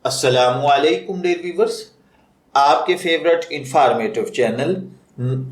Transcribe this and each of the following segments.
السلام علیکم dear viewers, آپ کے فیورٹ انفارمیٹو چینل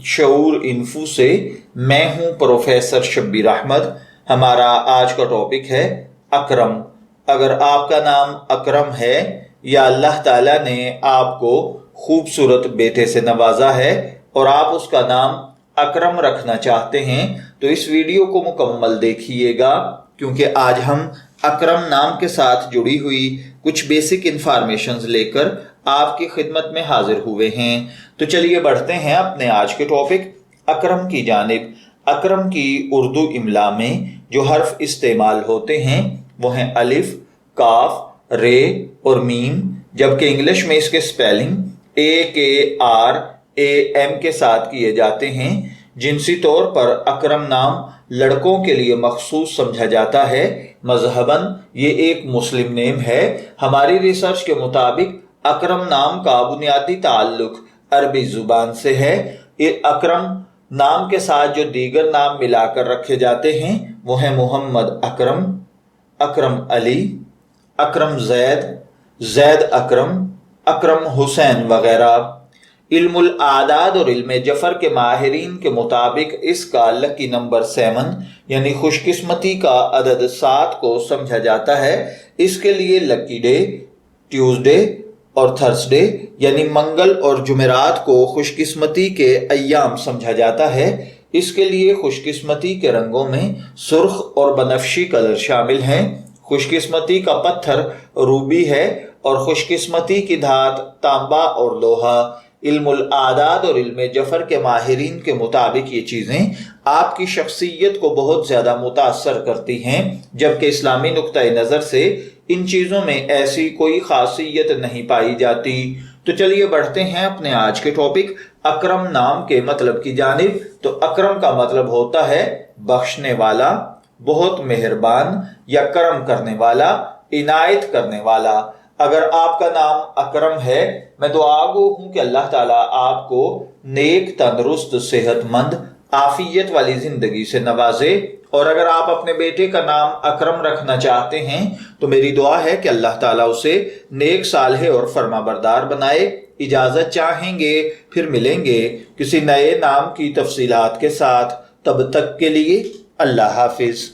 شعور انفو سے میں ہوں پروفیسر شبیر احمد۔ ہمارا آج کا ٹاپک ہے اکرم۔ اگر آپ کا نام اکرم ہے یا اللہ تعالیٰ نے آپ کو خوبصورت بیٹے سے نوازا ہے اور آپ اس کا نام اکرم رکھنا چاہتے ہیں تو اس ویڈیو کو مکمل دیکھیے گا، کیونکہ آج ہم اکرم نام کے ساتھ جڑی ہوئی کچھ بیسک انفارمیشنز لے کر آپ کی خدمت میں حاضر ہوئے ہیں۔ تو چلیے بڑھتے ہیں اپنے آج کے ٹاپک اکرم کی جانب۔ اکرم کی اردو املا میں جو حرف استعمال ہوتے ہیں وہ ہیں الف، کاف، رے اور میم، جبکہ انگلش میں اس کے سپیلنگ AKRAM کے ساتھ کیے جاتے ہیں۔ جنسی طور پر اکرم نام لڑکوں کے لیے مخصوص سمجھا جاتا ہے۔ مذہباً یہ ایک مسلم نیم ہے۔ ہماری ریسرچ کے مطابق اکرم نام کا بنیادی تعلق عربی زبان سے ہے۔ اکرم نام کے ساتھ جو دیگر نام ملا کر رکھے جاتے ہیں وہ ہیں محمد اکرم، اکرم علی، اکرم زید، زید اکرم، اکرم حسین وغیرہ۔ علم الاعداد اور علم جفر کے ماہرین کے مطابق اس کا لکی نمبر 7 یعنی خوش قسمتی کا عدد 7 کو سمجھا جاتا ہے۔ اس کے لیے لکی ڈے، ٹیوزڈے اور تھرسڈے یعنی منگل اور جمعرات کو خوش قسمتی کے ایام سمجھا جاتا ہے۔ اس کے لیے خوش قسمتی کے رنگوں میں سرخ اور بنفشی کلر شامل ہیں۔ خوش قسمتی کا پتھر روبی ہے اور خوش قسمتی کی دھات تانبا اور لوہا۔ علم الاعداد اور علم جفر کے ماہرین کے مطابق یہ چیزیں آپ کی شخصیت کو بہت زیادہ متاثر کرتی ہیں، جبکہ اسلامی نقطۂ نظر سے ان چیزوں میں ایسی کوئی خاصیت نہیں پائی جاتی۔ تو چلیے بڑھتے ہیں اپنے آج کے ٹاپک اکرم نام کے مطلب کی جانب۔ تو اکرم کا مطلب ہوتا ہے بخشنے والا، بہت مہربان یا کرم کرنے والا، عنایت کرنے والا۔ اگر آپ کا نام اکرم ہے، میں دعا گو ہوں کہ اللہ تعالیٰ آپ کو نیک، تندرست، صحت مند، عافیت والی زندگی سے نوازے۔ اور اگر آپ اپنے بیٹے کا نام اکرم رکھنا چاہتے ہیں تو میری دعا ہے کہ اللہ تعالیٰ اسے نیک، صالح اور فرما بردار بنائے۔ اجازت چاہیں گے، پھر ملیں گے کسی نئے نام کی تفصیلات کے ساتھ۔ تب تک کے لیے اللہ حافظ۔